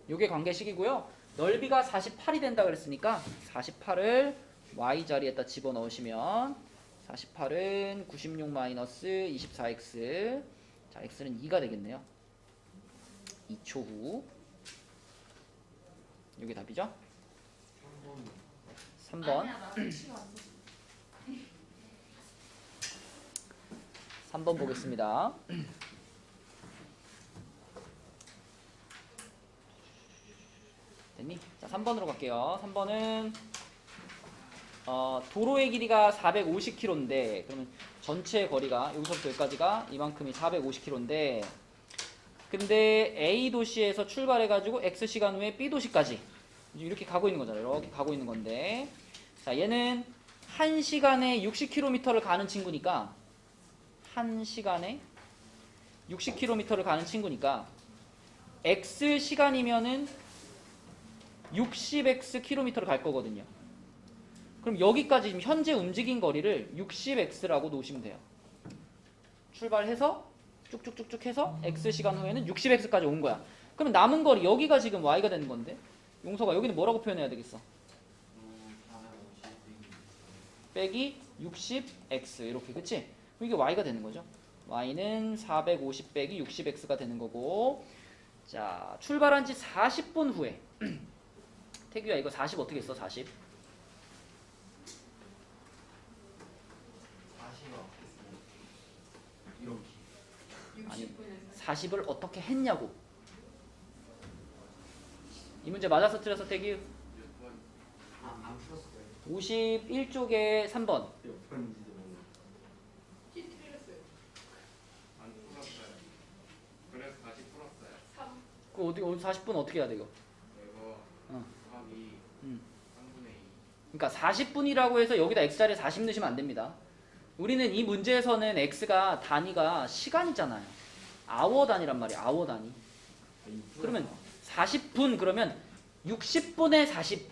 요게 관계식이고요. 넓이가 48이 된다 그랬으니까 48을 y 자리에다 집어넣으시면 48은 96 마이너스 24x, 자 x는 2가 되겠네요. 2초 후. 이게 답이죠? 3번. 아니야, 나 시간 안 썼어. 3번 보겠습니다. 됐니? 자, 3번으로 갈게요. 3번은 도로의 길이가 450km인데 그러면 전체 거리가 여기서부터 여기까지가 이만큼이 450km인데 근데 A 도시에서 출발해가지고 X 시간 후에 B 도시까지 이렇게 가고 있는 거잖아요. 이렇게 가고 있는 건데 자, 얘는 1시간에 60km를 가는 친구니까 1시간에 60km를 가는 친구니까 X 시간이면은 60x km를 갈 거거든요. 그럼 여기까지 지금 현재 움직인 거리를 60x라고 놓으시면 돼요. 출발해서 쭉쭉쭉쭉 해서 x 시간 후에는 60x까지 온 거야. 그러면 남은 거리 여기가 지금 y가 되는 건데 용서가 여기는 뭐라고 표현해야 되겠어? 빼기 60x 이렇게 그치? 그럼 이게 y가 되는 거죠. y는 450 빼기 60x가 되는 거고 자 출발한 지 40분 후에 태규야 이거 40 어떻게 했어? 40 이렇게. 아니 60분에서 40을 어떻게 했냐고. 이 문제 맞아서 틀려서 태규 안 풀었어요. 51쪽에 3번 몇 번인지 모르겠어요. 티 틀렸어요. 안 풀었어요. 그래서 다시 풀었어요. 3. 그 어디 40분 어떻게 해야 돼 이거? 이거 어. 곱하기 음. 3분의 2. 그러니까 40분이라고 해서 여기다 x자리에 40 넣으시면 안 됩니다. 우리는 이 문제에서는 x가 단위가 시간이잖아요. 아워 단위란 말이야. 아워 단위. 그러면 40분 그러면 60분의 40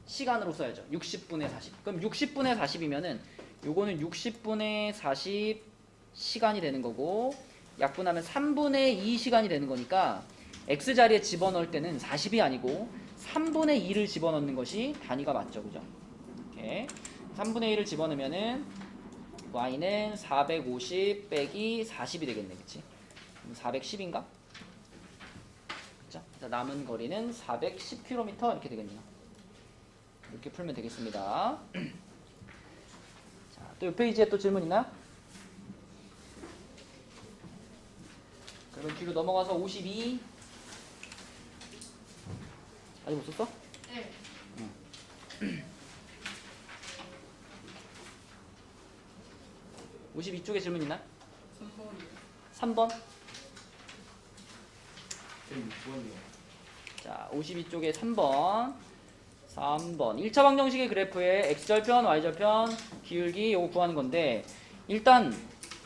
시간으로 써야죠. 60분의 40. 그럼 60분의 40이면은 요거는 60분의 40 시간이 되는 거고 약분하면 3분의 2 시간이 되는 거니까 x자리에 집어넣을 때는 40이 아니고 3분의 2를 집어넣는 것이 단위가 맞죠. 그죠? 이렇게 3분의 1을 집어넣으면은 y는 450 빼기 40이 되겠네. 그치? 410인가? 그쵸? 그래서 남은 거리는 410km 이렇게 되겠네요. 이렇게 풀면 되겠습니다. 자, 또 이 페이지에 또 질문 있나요? 그러면 뒤로 넘어가서 52 아직 못 썼어? 네. 52쪽에 질문 있나? 3번이요. 3번. 저희 6번이요. 자, 52쪽에 3번. 3번. 1차 방정식의 그래프에 x절편, y절편, 기울기 요거 구하는 건데 일단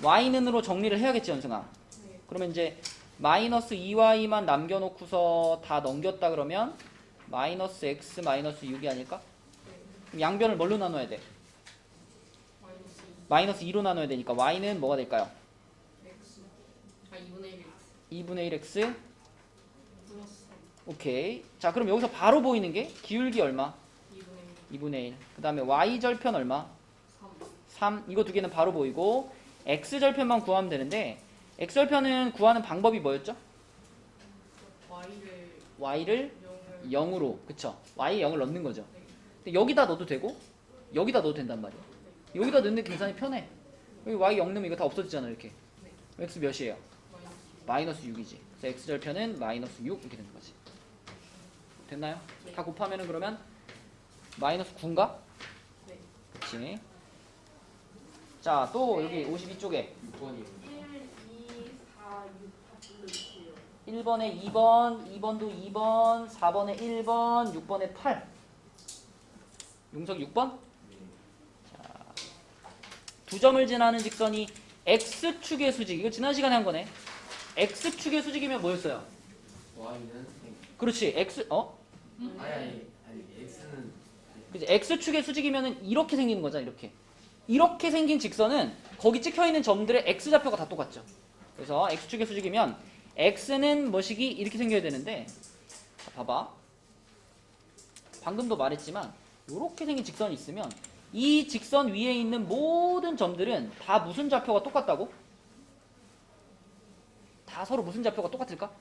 y는으로 정리를 해야겠지, 연승아. 네. 그러면 이제 마이너스 2y만 남겨놓고서 다 넘겼다 그러면 마이너스 x 마이너스 6이 아닐까? 네. 그럼 양변을 뭘로 나눠야 돼? 마이너스 마이너스 2로 나눠야 되니까 y는 뭐가 될까요? x. 아 2분의 1 x. 2분의 1x. 플러스 3. 오케이. 자, 그럼 여기서 바로 보이는 게 기울기 얼마? 2분의 1. 2분의 1. 그 다음에 y절편 얼마? 3. 3. 이거 두 개는 바로 보이고 x절편만 구하면 되는데 x절편은 구하는 방법이 뭐였죠? y를 y를 0을 0으로 그쵸? y 0을 넣는 거죠. 근데 여기다 넣어도 되고 여기다 넣어도 된단 말이야. 여기다 넣는 게 굉장히 편해. 여기 y 0 넣으면 이거 다 없어지잖아 이렇게. x 몇이에요? 마이너스 6이지. 그래서 x절편은 마이너스 6 이렇게 되는 거지. 됐나요? 다 곱하면은 그러면 마이너스 9인가? 네. 그치. 자, 또 여기 52쪽에 6번이요. 1, 2, 4, 6 다 불러주세요. 1번에 2번, 2번도 2번, 4번에 1번, 6번에 8. 용석 6번? 자, 두 점을 지나는 직선이 x축의 수직. 이거 지난 시간에 한 거네. x축의 수직이면 뭐였어요? Y는 그렇지. 아니 X는 그치. x축의 수직이면은 이렇게 생기는 거잖아. 이렇게 생긴 직선은 거기 찍혀 있는 점들의 x좌표가 다 똑같죠. 그래서 x축의 수직이면 x는 뭐시기 이렇게 생겨야 되는데, 자, 봐봐. 방금도 말했지만 이렇게 생긴 직선이 있으면 이 직선 위에 있는 모든 점들은 다 무슨 좌표가 똑같다고? 다 서로 무슨 좌표가 똑같을까?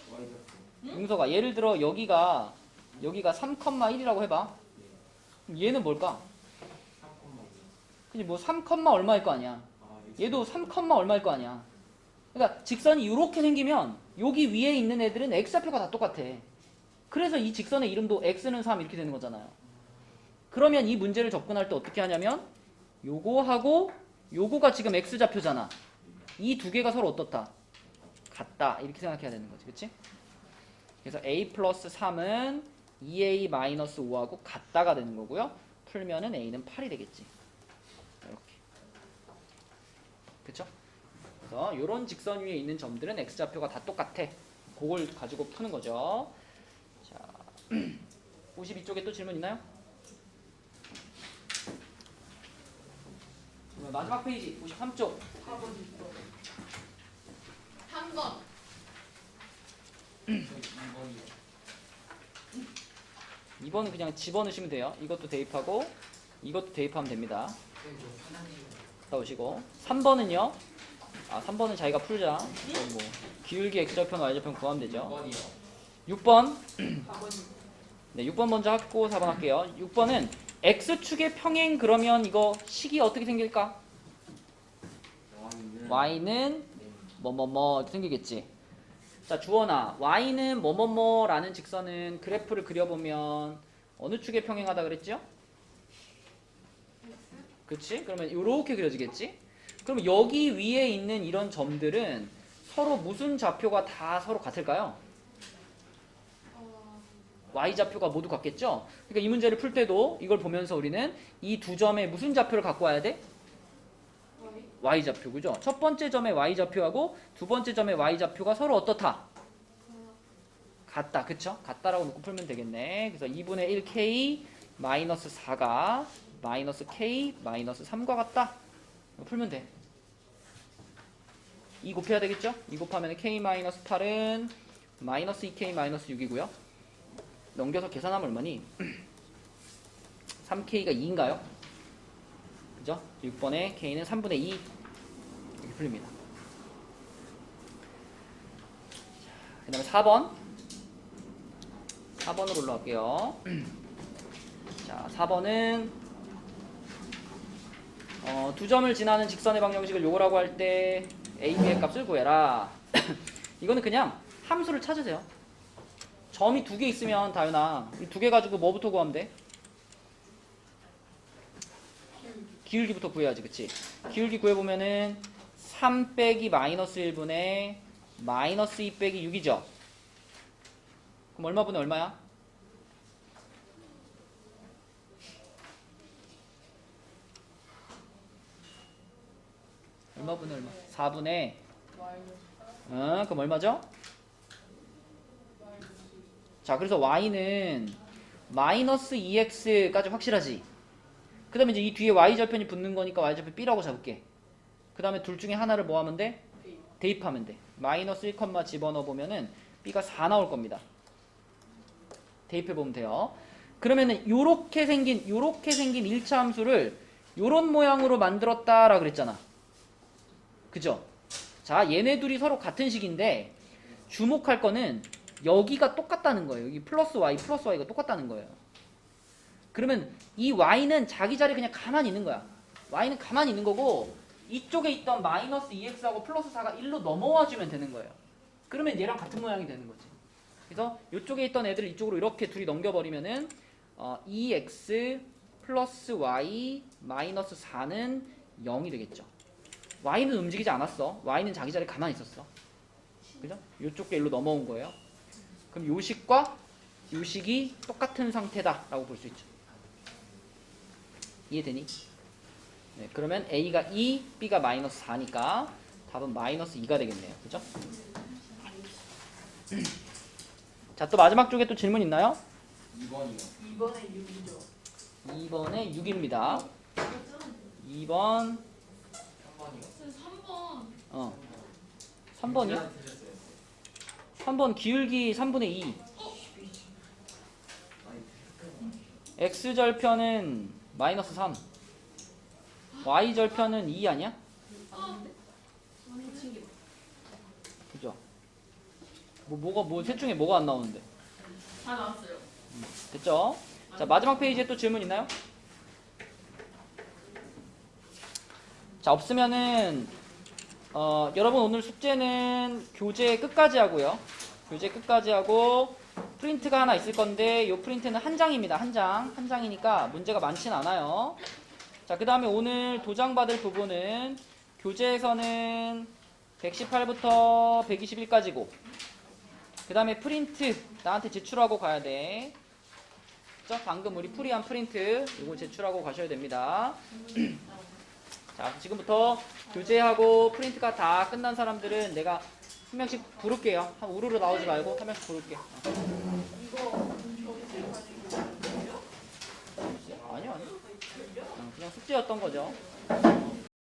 Y가 용서가 예를 들어 여기가 3,1이라고 해봐. 그럼 얘는 뭘까? 3,2. 그치, 뭐 3, 얼마일 거 아니야. 얘도 3, 얼마일 거 아니야. 그러니까 직선이 이렇게 생기면 여기 위에 있는 애들은 x좌표가 다 똑같아. 그래서 이 직선의 이름도 x는 3 이렇게 되는 거잖아요. 그러면 이 문제를 접근할 때 어떻게 하냐면 요거하고 요거가 지금 x좌표잖아. 이 두 개가 서로 어떻다? 같다. 이렇게 생각해야 되는 거지. 그치? 그래서 a 플러스 3은 2a 마이너스 5하고 같다가 되는 거고요. 풀면은 a는 8이 되겠지. 이렇게. 그쵸? 그래서 이런 직선 위에 있는 점들은 x좌표가 다 똑같아. 그걸 가지고 푸는 거죠. 자, 52쪽에 또 질문 있나요? 그러면 마지막 페이지 53쪽. 4번 있어. 3번. 2번이요. 2번은 그냥 집어넣으시면 돼요. 이것도 대입하고 이것도 대입하면 됩니다. 갔다 오시고 3번은요. 3번은 자기가 풀자. 이건 뭐 기울기 x좌표나 y좌표 구하면 되죠. 6번이요. 6번. 4번 네, 6번 먼저 하고 4번 할게요. 6번은 x축의 평행 그러면 이거 식이 어떻게 생길까? y는 뭐뭐뭐 이렇게 생기겠지. 자, 주원아, y는 뭐뭐뭐라는 직선은 그래프를 그려보면 어느 축에 평행하다 그랬죠? 그치? 그러면 이렇게 그려지겠지? 그럼 여기 위에 있는 이런 점들은 서로 무슨 좌표가 다 서로 같을까요? y좌표가 모두 같겠죠? 그러니까 이 문제를 풀 때도 이걸 보면서 우리는 이 두 점에 무슨 좌표를 갖고 와야 돼? y좌표, 그죠? 첫 번째 점의 y좌표하고 두 번째 점의 y좌표가 서로 어떻다? 같다, 그쵸? 같다라고 놓고 풀면 되겠네. 그래서 2분의 1k 마이너스 4가 마이너스 k 마이너스 3과 같다. 이거 풀면 돼. 2 곱해야 되겠죠? 2 곱하면 k 마이너스 8은 마이너스 2k 마이너스 6이고요. 넘겨서 계산하면 얼마니? 3k가 2인가요? 그죠? 6번에 k는 3분의 2 이렇게 풀립니다. 그 다음에 4번으로 올라갈게요. 자, 4번은 두 점을 지나는 직선의 방정식을 요거라고 할 때 a, b의 값을 구해라. 이거는 그냥 함수를 찾으세요. 점이 두 개 있으면 다윤아 이 두 개 가지고 뭐부터 구하면 돼? 기울기부터 구해야지, 그치? 기울기 구해보면은 3 빼기 마이너스 1분의 마이너스 2 빼기 6이죠? 그럼 얼마 분의 얼마야? 얼마 분의 얼마? 4분의 그럼 얼마죠? 자, 그래서 y는 마이너스 2x까지 확실하지? 그 다음에 이제 이 뒤에 y절편이 붙는 거니까 y절편 b라고 잡을게. 그 다음에 둘 중에 하나를 뭐 하면 돼? 대입하면 돼. 마이너스 1, 집어넣어 보면은 b가 4 나올 겁니다. 대입해보면 돼요. 그러면은 요렇게 생긴 1차 함수를 요런 모양으로 만들었다라 그랬잖아. 그죠? 자, 얘네 둘이 서로 같은 식인데 주목할 거는 여기가 똑같다는 거예요. 여기 플러스 y가 똑같다는 거예요. 그러면 이 y는 자기 자리에 그냥 가만히 있는 거야. y는 가만히 있는 거고 이쪽에 있던 마이너스 2x하고 플러스 4가 1로 넘어와 주면 되는 거예요. 그러면 얘랑 같은 모양이 되는 거지. 그래서 이쪽에 있던 애들을 이쪽으로 이렇게 둘이 넘겨버리면은 2x 플러스 y 마이너스 4는 0이 되겠죠. y는 움직이지 않았어. y는 자기 자리에 가만히 있었어. 그죠? 이쪽 게 일로 넘어온 거예요. 그럼 요식과 요식이 똑같은 상태다라고 볼 수 있죠. 이해되니? 네, 그러면 a가 2, b가 마이너스 4니까 답은 마이너스 2가 되겠네요. 그죠? 자, 또 마지막 쪽에 또 질문 있나요? 2번이요. 2번에 6이죠. 2번에 6입니다. 2번 3번이요. 선 3번. 3번이요? 3번 기울기 3분의 2. x절편은 마이너스 3. y절편은 2 아니야? 그죠? 셋 중에 뭐가 안 나오는데? 다 나왔어요. 됐죠? 자, 마지막 페이지에 또 질문 있나요? 자, 없으면은 여러분 오늘 숙제는 교재 끝까지 하고요. 교재 끝까지 하고 프린트가 하나 있을 건데 이 프린트는 한 장입니다. 한 장. 한 장이니까 문제가 많진 않아요. 자, 그 다음에 오늘 도장 받을 부분은 교재에서는 118부터 121까지고 그 다음에 프린트 나한테 제출하고 가야 돼. 그죠? 방금 우리 풀이한 프린트 이거 제출하고 가셔야 됩니다. 자, 지금부터 교재하고 프린트가 다 끝난 사람들은 내가 한 명씩 부를게요. 한 우르르 나오지 말고 한 명씩 부를게요. 이거 아니요. 그냥 숙제였던 거죠.